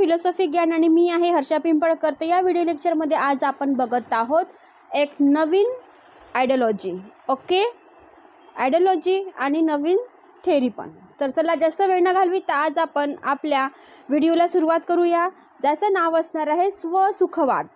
Philosophy ज्ञान आणि मी आहे हर्षा पिंपळकर. तर या व्हिडिओ लेक्चरमध्ये आज आपण बघत आहोत एक नवीन आयडियोलॉजी. ओके, आयडियोलॉजी आणि नवीन थेअरी पण. तर चला जास्त वेळ न घालवी, तर आज आपण आपल्या व्हिडिओला सुरुवात करूया, ज्याचं नाव असणार आहे स्वसुखवाद.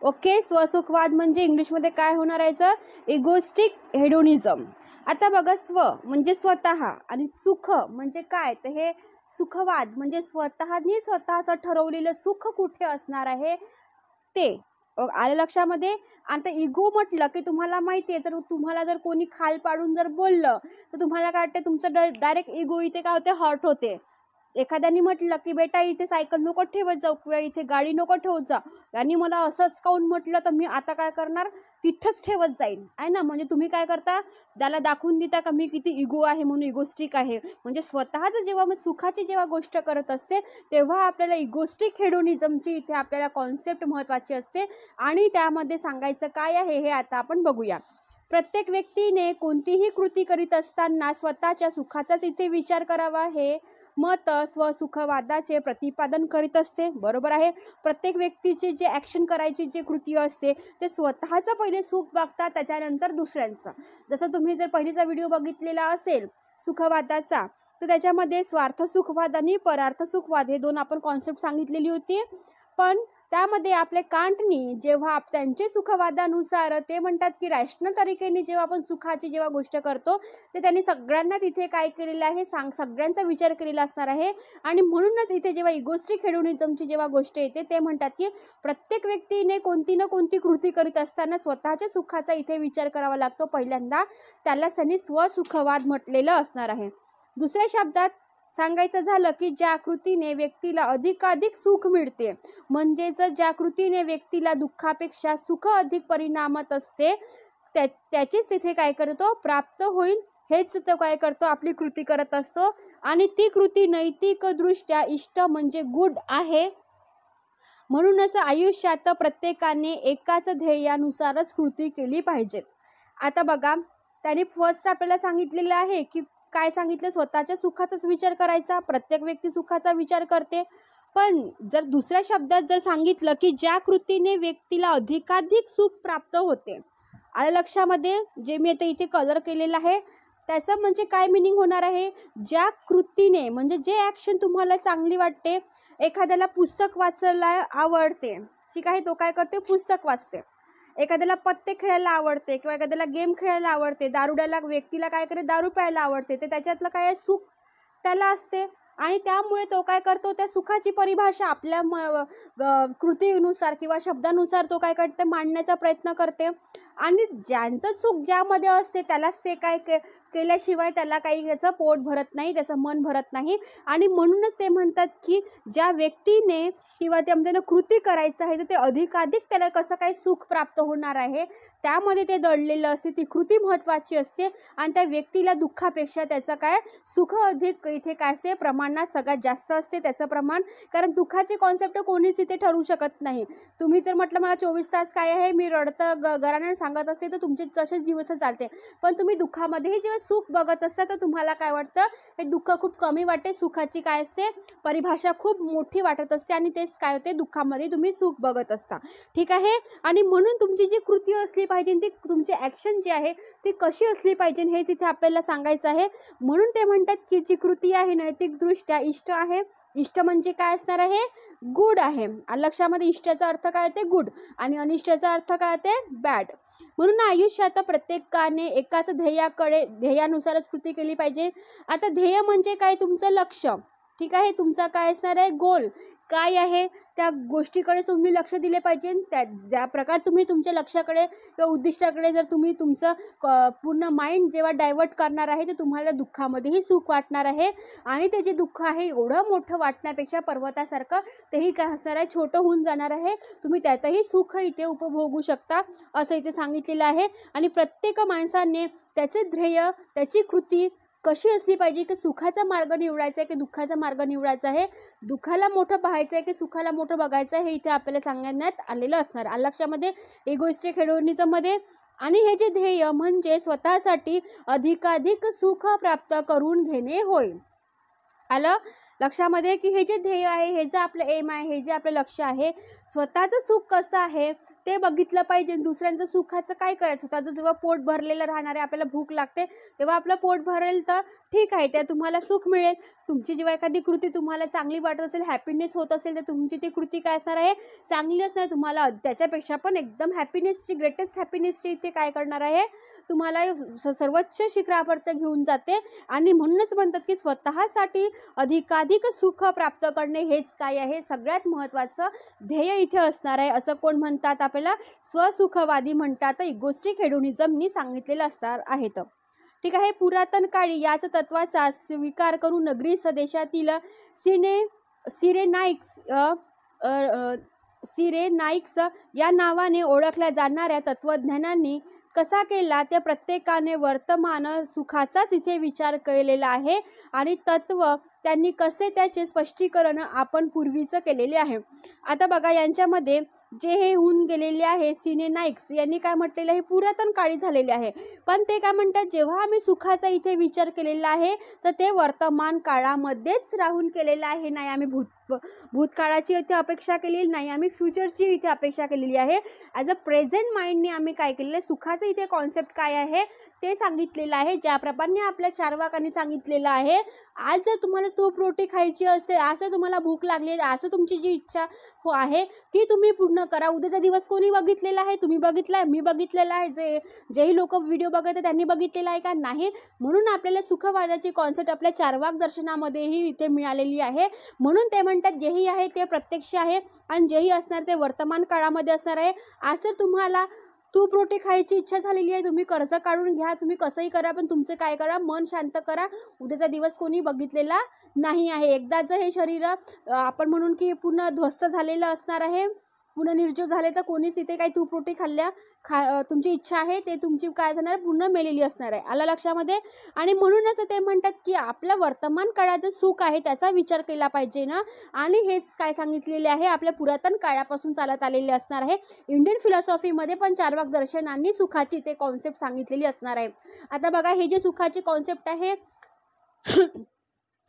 ओके, स्वसुखवाद म्हणजे इंग्लिशमध्ये काय होणार आहे? इगोस्टिक हेडोनिझम. आता बघा, स्व म्हणजे स्वतः आणि सुख म्हणजे काय, तर हे सुखवाद म्हणजे स्वतःनी स्वतःचं ठरवलेलं सुख कुठे असणार आहे ते आलं लक्षामध्ये. आता इगो म्हटलं की तुम्हाला माहिती आहे, जर तुम्हाला जर कोणी खाल पाडून जर बोललं तर तुम्हाला काय वाटतं, तुमचं डायरेक्ट इगो इथे काय होते, हर्ट होते. एखाद्याने म्हटलं की बेटा इथे सायकल नको ठेवत जाऊ किंवा इथे गाडी नको ठेवत जा, यांनी मला असंच काऊन म्हटलं तर मी आता काय करणार, तिथंच ठेवत जाईन आहे ना. म्हणजे तुम्ही काय करता, त्याला दाखवून देता का मी किती इगो आहे म्हणून, इगोस्टिक आहे. म्हणजे स्वतःचं जेव्हा मी सुखाची जेव्हा गोष्ट करत असते तेव्हा आपल्याला इगोस्टिक हेडोनिझमची इथे आपल्याला कॉन्सेप्ट महत्त्वाची असते. आणि त्यामध्ये सांगायचं काय आहे हे आता आपण बघूया. प्रत्येक व्यक्तीने कोणतीही कृती करीत असताना स्वतःच्या सुखाचाच इथे विचार करावा, हे मत स्वसुखवादाचे प्रतिपादन करीत असते. बरोबर आहे. प्रत्येक व्यक्तीचे जे ॲक्शन करायची जे कृती असते ते स्वतःचं पहिले सुख बघतात, त्याच्यानंतर दुसऱ्यांचं. जसं तुम्ही जर पहिलीचा व्हिडिओ बघितलेला असेल सुखवादाचा, तर त्याच्यामध्ये स्वार्थ सुखवाद आणि परार्थ सुखवाद हे दोन आपण कॉन्सेप्ट सांगितलेली होती. पण त्यामध्ये आपले कांटनी जेव्हा त्यांचे सुखवादानुसार ते म्हणतात की रॅशनल तरीकेने जेव्हा आपण सुखाची जेव्हा गोष्ट करतो ते त्यांनी सगळ्यांना तिथे काय केलेलं आहे, सगळ्यांचा विचार केलेला असणार आहे. आणि म्हणूनच इथे जेव्हा इगोस्टिक हेडोनिझमची जेव्हा गोष्ट येते ते म्हणतात की प्रत्येक व्यक्तीने कोणती ना कोणती कृती करीत असताना स्वतःच्या सुखाचा इथे विचार करावा लागतो पहिल्यांदा. त्यालाच त्यांनी स्वसुखवाद म्हटलेलं असणार आहे. दुसऱ्या शब्दात सांगायचं झालं की ज्या कृतीने व्यक्तीला अधिकाधिक सुख मिळते, म्हणजेच ज्या कृतीने व्यक्तीला दुःखापेक्षा सुख अधिक परिणामात असते त्याचीच तिथे काय करतो, प्राप्त होईल, हेच तो काय करतो, आपली कृती करत असतो. आणि ती कृती नैतिकदृष्ट्या इष्ट म्हणजे गुड आहे. म्हणूनच आयुष्यात प्रत्येकाने एकाच ध्येयानुसारच कृती केली पाहिजे. आता बघा, त्याने फर्स्ट आपल्याला सांगितलेलं आहे की काय सांगितलं, स्वतःच्या सुखाचाच विचार करायचा. प्रत्येक व्यक्ती सुखाचा विचार करते. पण जर दुसऱ्या शब्दात जर सांगितलं की ज्या कृतीने व्यक्तीला अधिकाधिक सुख प्राप्त होते, आलं लक्षामध्ये, जे मी आता इथे कलर केलेलं आहे त्याचं म्हणजे काय मिनिंग होणार आहे, ज्या कृतीने म्हणजे जे ॲक्शन तुम्हाला चांगली वाटते. एखाद्याला पुस्तक वाचायला आवडते, ठीक आहे, तो काय करते, पुस्तक वाचते. एखाद्याला पत्ते खेळायला आवडते किंवा एखाद्याला गेम खेळायला आवडते. दारुड्याला व्यक्तीला काय करे, दारू प्यायला आवडते, ते त्याच्यातलं काय सुख त्याला असते. आणि त्यामुळे तो काय करतो, त्या सुखाची परिभाषा आपल्या कृतीनुसार किंवा शब्दानुसार तो काय करते, मांडण्याचा प्रयत्न करते. आणि ज्यांचं सुख ज्यामध्ये असते त्यालाच ते काय केल्याशिवाय त्याला काही त्याचं पोट भरत नाही, त्याचं मन भरत नाही. आणि म्हणूनच ते म्हणतात की ज्या व्यक्तीने किंवा त्यामध्ये कृती करायचं आहे तर ते अधिकाधिक त्याला कसं काय सुख प्राप्त होणार आहे, त्यामध्ये ते दडलेलं असते. ती कृती महत्त्वाची असते आणि त्या व्यक्तीला दुःखापेक्षा त्याचं काय सुख अधिक इथे काय असते, प्रमाणात सगळ्यात जास्त असते त्याचं प्रमाण. कारण दुःखाचे कॉन्सेप्ट कोणीच इथे ठरवू शकत नाही. तुम्ही जर म्हटलं मला 24 तास काय आहे, मी रडतं घराने सांगत असते, तर तुमचे तसेच दिवस चालते. पण तुम्ही दुःखामध्येही जेव्हा सुख बघत असता तर तुम्हाला काय वाटतं, हे दुःख खूप कमी वाटते, सुखाची काय असते परिभाषा खूप मोठी वाटत असते आणि तेच काय होते, दुःखामध्ये तुम्ही सुख बघत असता. ठीक आहे. आणि म्हणून तुमची जी कृती असली पाहिजे, ती तुमची ॲक्शन जी आहे ती कशी असली पाहिजे हेच इथे आपल्याला सांगायचं आहे. म्हणून ते म्हणतात की जी कृती आहे नैतिकदृष्ट्या इष्ट आहे. इष्ट म्हणजे काय असणार आहे, गुड आहे. लक्षामध्ये इष्टाचा अर्थ काय होते, गुड, आणि अनिष्टाचा अर्थ काय होते, बॅड. म्हणून आयुष्यात प्रत्येकाने एकाच ध्येयानुसारच कृती केली पाहिजे. आता ध्येय म्हणजे काय, तुमचं लक्ष, ठीक आहे, तुमचा काय असणार आहे, गोल काय आहे, त्या गोष्टीकडे तुम्ही लक्ष दिले पाहिजे. त्या ज्या प्रकार तुम्ही तुमच्या लक्षाकडे किंवा उद्दिष्टाकडे जर तुम्ही तुमचं पूर्ण माइंड जेव्हा डायवर्ट करणार आहे तर तुम्हाला दुःखामध्येही सुख वाटणार आहे. आणि ते जे दुःख आहे एवढं मोठं वाटण्यापेक्षा पर्वतासारखं तेही काय असणार आहे, छोटं होऊन जाणार आहे. तुम्ही त्याचंही सुख इथे उपभोगू शकता असं इथे सांगितलेलं आहे. आणि प्रत्येक माणसाने त्याचे ध्येय, त्याची कृती कशी असली पाहिजे, की सुखाचा मार्ग निवडायचा आहे की दुःखाचा मार्ग निवडायचा आहे, दुःखाला मोठं पाहायचं आहे की सुखाला मोठं बघायचं आहे, हे इथे आपल्याला सांगण्यात आलेलं असणार. लक्षामध्ये इगोइस्टिक हेडोनिझममध्ये. आणि हे जे ध्येय म्हणजे स्वतःसाठी अधिकाधिक सुख प्राप्त करून घेणे होय. आलं लक्षामध्ये की हे जे ध्येय आहे, हे जे आपलं एम आहे, हे जे आपलं लक्ष आहे, स्वतःचं सुख कसं आहे ते बघितलं पाहिजे. दुसऱ्यांचं सुखाचं काय करायचं. स्वतःचं जेव्हा पोट भरलेलं राहणार आहे, आपल्याला भूक लागते तेव्हा आपलं पोट भरेल तर ठीक आहे, त्या तुम्हाला सुख मिळेल. तुमची जेव्हा एखादी कृती तुम्हाला चांगली वाटत असेल, हॅपीनेस होत असेल, तर तुमची ती कृती काय असणार आहे, चांगली असणार. तुम्हाला त्याच्यापेक्षा पण एकदम हॅपीनेसची, ग्रेटेस्ट हॅपीनेसची इथे काय करणार आहे, तुम्हाला सर्वोच्च शिखरापर्यंत घेऊन जाते. आणि म्हणूनच म्हणतात की स्वतःसाठी अधिकाधिक सुख प्राप्त करणे हेच काय आहे, सगळ्यात महत्त्वाचं ध्येय इथे असणार आहे. असं कोण म्हणतात, आपल्याला स्वसुखवादी म्हणतात. इगोस्टिक हेडोनिझमनी सांगितलेलं असणार आहेत. ठीक आहे. पुरातन काळी याच तत्वाचा स्वीकार करून ग्रीस देशातील सिरेनाइक्स या नावाने ओळखल्या जाणाऱ्या तत्वज्ञानांनी कसा केला, त्या प्रत्येकाने वर्तमान सुखाचाच इथे विचार केलेला आहे. आणि तत्व त्यांनी कसे त्याचे स्पष्टीकरण आपण पूर्वीचं केलेले आहे. आता बघा, यांच्यामध्ये जे हे होऊन गेलेले आहे, सिरेनाइक्स यांनी काय म्हटलेलं आहे, पुरातन काळी झालेले आहे. पण ते काय म्हणतात, जेव्हा आम्ही सुखाचा इथे विचार केलेला आहे तर ते वर्तमान काळामध्येच राहून केलेलं आहे. नाही आम्ही भूतकाळाची इथे अपेक्षा केलेली नाही, आम्ही फ्युचरची इथे अपेक्षा केलेली आहे. ॲज अ प्रेझेंट माइंडने आम्ही काय केलेलं आहे, सुखाचं इथे कॉन्सेप्ट काय आहे ते सांगितलेलं आहे. ज्याप्रमाणे आपल्या चार्वाकांनी सांगितलेलं आहे, आज जर तुम्हाला तूप रोटी खायची असेल, असं तुम्हाला भूक लागली, असं तुमची जी इच्छा आहे ती तुम्ही पूर्ण करा. उद्याचा दिवस कोणी बघितलेला आहे, तुम्ही बघितला आहे, मी बघितलेला आहे, जेही लोक व्हिडिओ बघत त्यांनी बघितलेला आहे का, नाही. म्हणून आपल्याला सुखवादाची कॉन्सेप्ट आपल्या चार्वाक दर्शनामध्येही इथे मिळालेली आहे. म्हणून ते म्हणतात, जेही आहे ते प्रत्यक्ष आहे आणि जेही असणार ते वर्तमान काळामध्ये असणार आहे. असं तुम्हाला तूप रोटी खायची इच्छा झालेली आहे, तुम्ही कर्ज काढून घ्या, तुम्ही कसंही करा, पण तुमचं काय करा, मन शांत करा. उद्याचा दिवस कोणी बघितलेला नाही आहे. एकदा जर हे शरीर आपण म्हणून की पूर्ण ध्वस्त झालेलं असणार आहे, पूर्ण निर्जीव झाले, तर कोणीच इथे काही तूप रोटी तुमची इच्छा आहे ते तुमची काय जाणार, पूर्ण मेलेली असणार आहे. आलं लक्षामध्ये. आणि म्हणूनच ते म्हणतात की आपल्या वर्तमान काळाचं सुख आहे त्याचा विचार केला पाहिजे ना. आणि हेच काय सांगितलेले आहे, आपल्या पुरातन काळापासून चालत आलेले असणार आहे. इंडियन फिलॉसॉफीमध्ये पण चार्वाक दर्शनांनी सुखाची ते कॉन्सेप्ट सांगितलेली असणार आहे. आता बघा, हे जे सुखाची कॉन्सेप्ट आहे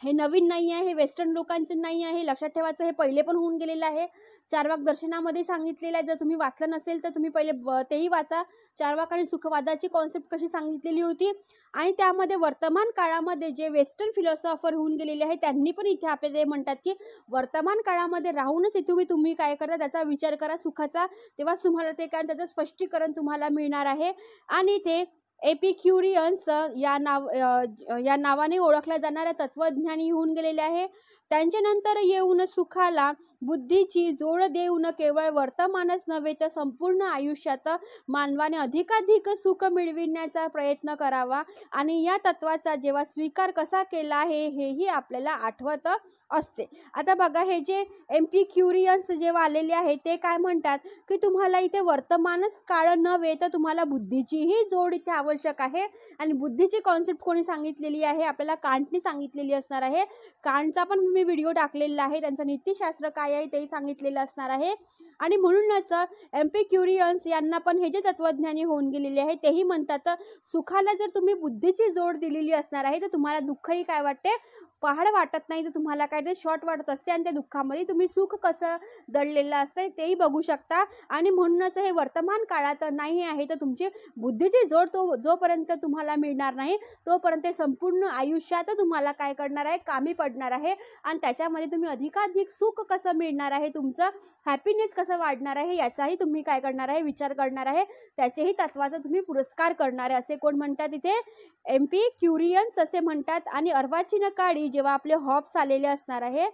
हे नवीन नाही आहे, हे वेस्टर्न लोकांचे नाही आहे. लक्षात ठेवायचं, हे पहिले पण होऊन गेलेलं आहे. चार्वाक दर्शनामध्ये सांगितलेलं आहे. जर तुम्ही वाचलं नसेल तर तुम्ही पहिले तेही वाचा. चार्वाक आणि सुखवादाची कॉन्सेप्ट कशी सांगितलेली होती. आणि त्यामध्ये वर्तमान काळामध्ये जे वेस्टर्न फिलॉसॉफर होऊन गेलेले आहे त्यांनी पण इथे आपले ते म्हणतात की वर्तमान काळामध्ये राहूनच इथे तुम्ही काय करता, त्याचा विचार करा सुखाचा, तेव्हाच तुम्हाला ते काय त्याचं स्पष्टीकरण तुम्हाला मिळणार आहे. आणि ते एपिक्युरियन्स या नावाने ओळखल्या जाणाऱ्या तत्वज्ञानी होऊन गेलेले आहे. त्यांच्यानंतर येऊन सुखाला बुद्धीची जोड देऊन केवळ वर्तमानच नव्हे तर संपूर्ण आयुष्यात मानवाने अधिकाधिक सुख मिळविण्याचा प्रयत्न करावा. आणि या तत्वाचा जेव्हा स्वीकार कसा केला आहे हेही आपल्याला आठवत असते. आता बघा, हे जे एपिक्युरियन्स जेव्हा आलेले आहे ते काय म्हणतात की तुम्हाला इथे वर्तमानच काळ नव्हे तर तुम्हाला बुद्धीचीही जोड इथे आवश्यक आहे. आणि बुद्धीची कॉन्सेप्ट कोणी सांगितलेली आहे, आपल्याला कांटने सांगितलेली असणार आहे. कांटचा पण मी व्हिडिओ टाकलेला आहे, त्यांचं नीतिशास्त्र काय आहे तेही सांगितलेलं असणार आहे. आणि म्हणूनच एपिक्युरियन्स यांना पण हे जे तत्वज्ञानी होऊन गेलेले आहे तेही म्हणतात, सुखाला जर तुम्ही बुद्धीची जोड दिलेली असणार आहे तर तुम्हाला दुःखही काय वाटते, पहाड वाटत नाही, तर तुम्हाला काय ते शॉर्ट वाटत असते. आणि त्या दुःखामध्ये तुम्ही सुख कसं दडलेलं असतं तेही बघू शकता. आणि म्हणूनच हे वर्तमान काळात नाही आहे तर तुमची बुद्धीची जोड जोपर्यंत तुम्हाला मिळणार नाही तोपर्यंत संपूर्ण आयुष्यात तुम्हाला काय करणार आहे, कामी पडणार आहे. आणि त्याच्यामध्ये तुम्ही अधिकाधिक सुख कसं मिळणार आहे, तुमचं हॅपीनेस कसं वाढणार आहे याचाही तुम्ही काय करणार आहे, विचार करणार आहे. त्याचेही तत्वाचा तुम्ही पुरस्कार करणार आहे. असे कोण म्हणतात इथे, एपिक्युरियन्स असे म्हणतात. आणि अर्वाचीन काळी जेव्हा आपले हॉब्स आलेले असणार आहे,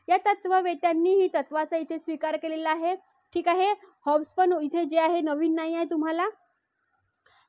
या तत्ववेत्यांनी ही तत्वाचा इथे स्वीकार केलेला आहे. ठीक आहे. हॉब्स पण इथे जे आहे नवीन नाही आहे तुम्हाला,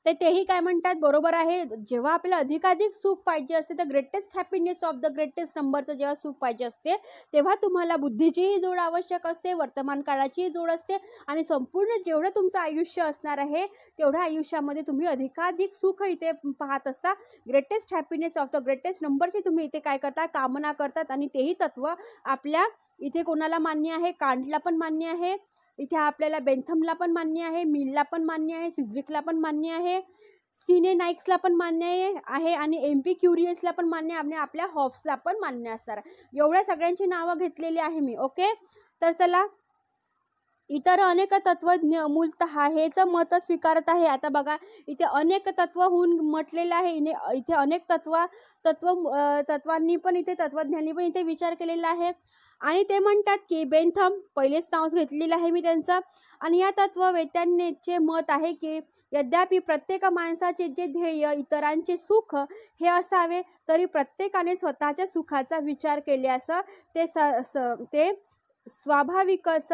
तर तेही काय म्हणतात, बरोबर आहे. जेव्हा आपल्याला अधिकाधिक सुख पाहिजे असते तर greatest happiness of the greatest नंबरचं जेव्हा सुख पाहिजे असते तेव्हा तुम्हाला बुद्धीचीही जोड आवश्यक असते, वर्तमान काळाचीही जोड असते. आणि संपूर्ण जेवढं तुमचं आयुष्य असणार आहे तेवढ्या आयुष्यामध्ये तुम्ही अधिकाधिक सुख इथे पाहत असता. Greatest happiness of the greatest नंबरची तुम्ही इथे काय करता, कामना करतात. आणि तेही तत्व आपल्या इथे कोणाला मान्य आहे, कांटला पण मान्य आहे, इथे आपल्याला बेंथमला पण मान्य आहे, मिलला पण मान्य आहे, सिझविकला पण मान्य आहे. सिने नाईक्सला पण मान्य आहे आणि MP क्युरियसला पण मान्य आहे आणि आपल्या हॉब्सला पण मान्य असणार. एवढ्या सगळ्यांची नावं घेतलेली आहे मी. ओके, तर चला, इतर अनेक तत्वज्ञ मूलतः हेच मत स्वीकारत आहे. आता बघा, इथे अनेक तत्व होऊन म्हटलेलं आहे. इथे अनेक तत्वांनी पण इथे तत्वज्ञांनी पण इथे विचार केलेला आहे आणि ते म्हणतात की बेंथम, पहिलेच नाव घेतलेलं आहे मी त्यांचं, आणि या तत्ववेत्यांचे मत आहे की यद्यपि प्रत्येक माणसाचे जे ध्येय इतरांचे सुख हे असावे, तरी प्रत्येकाने स्वतःच्या सुखाचा विचार केल्यास ते स्वाभाविकच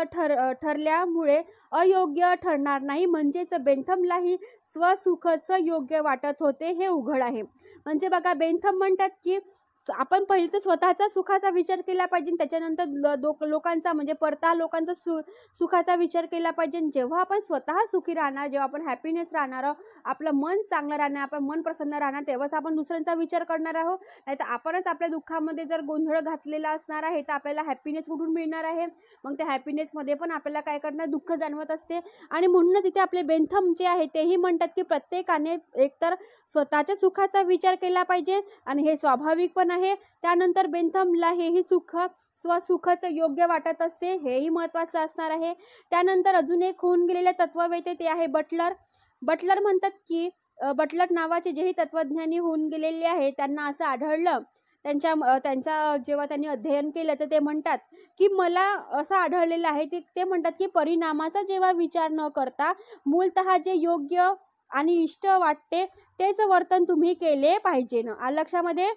ठरल्यामुळे अयोग्य ठरणार नाही. म्हणजेच बेंथमलाही स्वसुखच योग्य वाटत होते हे उघड आहे. म्हणजे बघा, बेंथम म्हणतात की आपण पहिले तर स्वतःचा सुखाचा विचार केला पाहिजे, त्याच्यानंतर लोकांचा म्हणजे परता लोकांचा सुखाचा विचार केला पाहिजे. जेव्हा आपण स्वतः सुखी राहणार, जेव्हा आपण हॅपीनेस राहणार, आपलं मन चांगलं राहणार, आपलं मन प्रसन्न राहणार, तेव्हाच आपण दुसऱ्यांचा विचार करणार आहोत. नाहीतर आपणच आपल्या दुःखामध्ये जर गोंधळ घातलेला असणार आहे तर आपल्याला हॅपीनेस कुठून मिळणार आहे? मग त्या हॅपीनेसमध्ये पण आपल्याला काय करणार, दुःख जाणवत असते. आणि म्हणूनच इथे आपले बेंथम जे आहे तेही म्हणतात की प्रत्येकाने एकतर स्वतःच्या सुखाचा विचार केला पाहिजे आणि हे स्वाभाविक पण आहे. त्यानंतर बेंथमला हेही स्वसुखच योग्य वाटत असते, हेही महत्त्वाचं असणार आहे. त्यानंतर अजून एक होऊन गेलेले तत्ववेत्ते ते आहे बटलर. बटलर म्हणतात की बटलर नावाचे जेही तत्वज्ञानी होऊन गेलेले आहे त्यांना असं आढळलं, त्यांचा जेव्हा त्यांनी अध्ययन केलं तर ते म्हणतात की मला असं आढळलेलं आहे, ते म्हणतात की परिणामाचा जेव्हा विचार न करता मूलतः जे योग्य आणि इष्ट वाटते तेच वर्तन तुम्ही केले पाहिजे ना. लक्षामध्ये,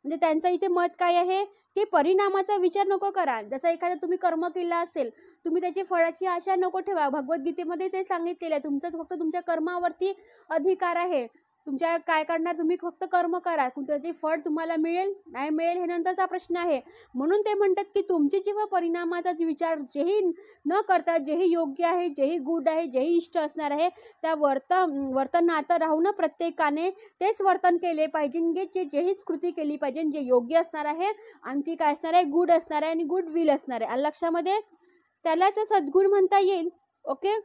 म्हणजे त्यांचं इथे मत काय आहे की परिणामाचा विचार नको करा. जसं एखादं तुम्ही कर्म केलं असेल, तुम्ही त्याची फळाची आशा नको ठेवा. भगवद्गीतेमध्ये ते सांगितलेलं आहे, तुमचं फक्त तुमच्या कर्मावरती अधिकार आहे. तुमच्या काय करणार, तुम्ही फक्त कर्म करा, त्याचे फळ तुम्हाला मिळेल नाही मिळेल हे नंतरचा प्रश्न आहे. म्हणून ते म्हणतात की तुमची जेव्हा परिणामाचा विचार जेही न करता जेही योग्य आहे, जेही गुड आहे, जेही इष्ट असणार आहे त्या वर्तनात राहून प्रत्येकाने तेच वर्तन केले पाहिजे, जेहीच कृती केली पाहिजे जे योग्य असणार आहे आणि ती काय असणार आहे, गुड असणार आहे आणि गुड विल असणार आहे. लक्षामध्ये, त्यालाच सद्गुण म्हणता येईल. ओके,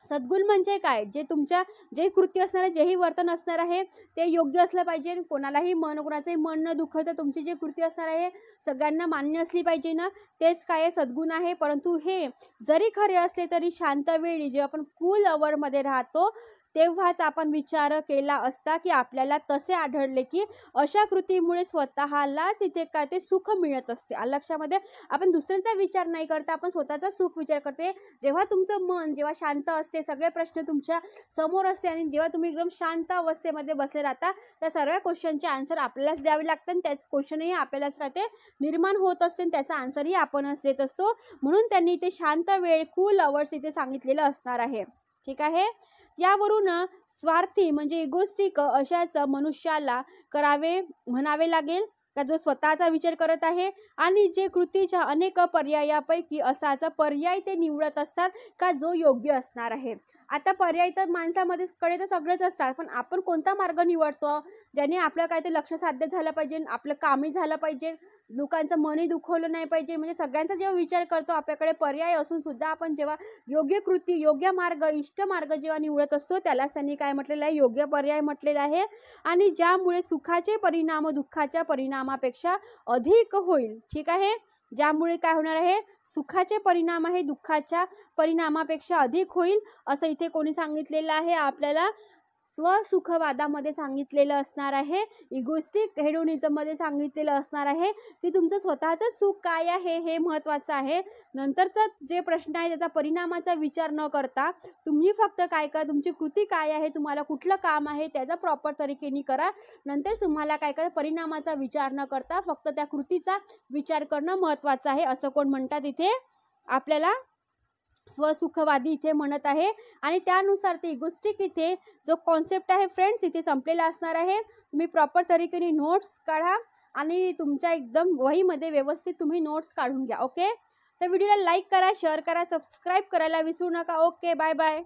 सद्गुण म्हणजे काय, जे कृत्य असणार आहे, जेही वर्तन असणार आहे ते योग्य असलं पाहिजे. कोणाचंही मन न दुखवता तुमची जे कृत्य असणार आहे सगळ्यांना मान्य असली पाहिजे ना, तेच काय सद्गुण आहे. परंतु हे जरी खरे असले तरी शांत वेळी जेव्हा आपण कूल अवरमध्ये राहतो तेव्हाच आपण विचार केला असता की आपल्याला तसे आढळले की अशा कृतीमुळे स्वतःलाच इथे काय ते सुख मिळत असते. लक्षामध्ये, आपण दुसऱ्यांचा विचार नाही करता आपण स्वतःचा सुख विचार करते. जेव्हा तुमचं मन जेव्हा शांत असते, सगळे प्रश्न तुमच्या समोर असते आणि जेव्हा तुम्ही एकदम शांत अवस्थेमध्ये बसले राहता त्या सर्व क्वेश्चनचे आन्सर आपल्यालाच द्यावे लागतात आणि त्याच क्वेश्चनही आपल्यालाच राहते निर्माण होत असते आणि त्याचा आन्सरही आपणच देत असतो. म्हणून त्यांनी इथे शांत वेळ कूल अवर्स इथे सांगितलेलं असणार आहे. ठीक आहे, यावरून स्वार्थी म्हणजे इगोस्टिक अशाच मनुष्याला म्हणावे लागेल का जो स्वतःचा विचार करत आहे आणि जे कृतीच्या अनेक पर्यायापैकी असाचा पर्याय ते निवडत असतात का जो योग्य असणार आहे. आता पर्याय तर माणसामध्ये कडे तर सगळेच असतात, पण आपण कोणता मार्ग निवडतो ज्याने आपलं काय ते लक्ष साध्य झालं पाहिजे, आपलं कामही झालं पाहिजे, लोकांचं मनही दुखवलं नाही पाहिजे. म्हणजे सगळ्यांचा जेव्हा विचार करतो, आपल्याकडे पर्याय असून सुद्धा आपण जेव्हा योग्य कृती, योग्य मार्ग, इष्ट मार्ग जेव्हा निवडत असतो त्यालाच त्यांनी काय म्हटलेलं आहे, योग्य पर्याय म्हटलेला आहे. आणि ज्यामुळे सुखाचे परिणाम दुःखाच्या परिणामापेक्षा अधिक होईल. ठीक आहे, ज्यामुळे काय होणार आहे, सुखाचे परिणाम आहे दुःखाच्या परिणामापेक्षा अधिक होईल असं इथे कोणी सांगितलेलं आहे आपल्याला. स्वसुखवादामध्ये सांगितलेलं असणार आहे, इगोस्टिक हेडोनिझममध्ये सांगितलेलं असणार आहे की तुमचं स्वतःचं सुख काय आहे हे महत्त्वाचं आहे. नंतरचा जे प्रश्न आहे त्याचा परिणामाचा विचार न करता तुम्ही फक्त काय करा, तुमची कृती काय आहे, तुम्हाला कुठलं काम आहे त्याचा प्रॉपर तरीकेने करा. नंतर तुम्हाला काय करा, परिणामाचा विचार न करता फक्त त्या कृतीचा विचार करणं महत्त्वाचं आहे असं कोण म्हणतात इथे आपल्याला, स्वसुखवादी इथे म्हणत आहे. आणि त्यानुसार ते इगोस्टिक इथे जो कॉन्सेप्ट आहे फ्रेंड्स इथे संपलेला असणार आहे. तुम्ही प्रॉपर तरीकेने नोट्स काढा आणि तुमच्या एकदम वहीमध्ये व्यवस्थित तुम्ही नोट्स काढून घ्या. ओके, तर व्हिडिओला लाईक करा, शेअर करा, सबस्क्राईब करायला विसरू नका. Okay, bye bye.